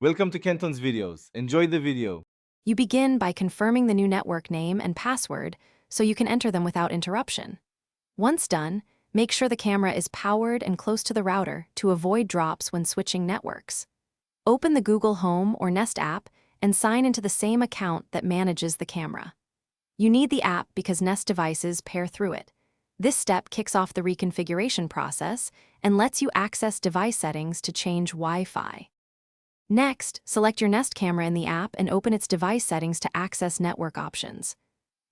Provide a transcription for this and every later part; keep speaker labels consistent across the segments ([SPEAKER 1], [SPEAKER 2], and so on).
[SPEAKER 1] Welcome to Kenton's videos. Enjoy the video.
[SPEAKER 2] You begin by confirming the new network name and password so you can enter them without interruption. Once done, make sure the camera is powered and close to the router to avoid drops when switching networks. Open the Google Home or Nest app and sign into the same account that manages the camera. You need the app because Nest devices pair through it. This step kicks off the reconfiguration process and lets you access device settings to change Wi-Fi. Next, select your Nest camera in the app and open its device settings to access network options.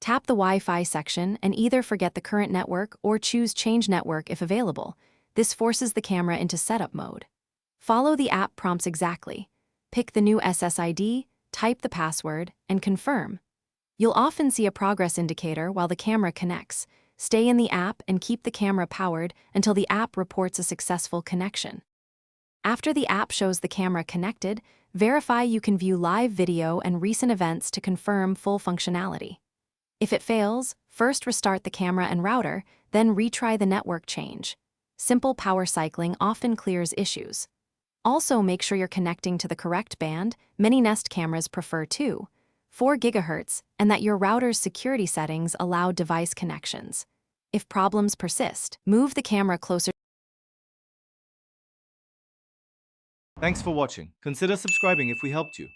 [SPEAKER 2] Tap the Wi-Fi section and either forget the current network or choose Change Network if available. This forces the camera into setup mode. Follow the app prompts exactly. Pick the new SSID, type the password, and confirm. You'll often see a progress indicator while the camera connects. Stay in the app and keep the camera powered until the app reports a successful connection. After the app shows the camera connected, verify you can view live video and recent events to confirm full functionality. If it fails, first restart the camera and router, then retry the network change. Simple power cycling often clears issues. Also, make sure you're connecting to the correct band. Many Nest cameras prefer 4 GHz, and that your router's security settings allow device connections. If problems persist, move the camera closer.
[SPEAKER 1] Thanks for watching. Consider subscribing if we helped you.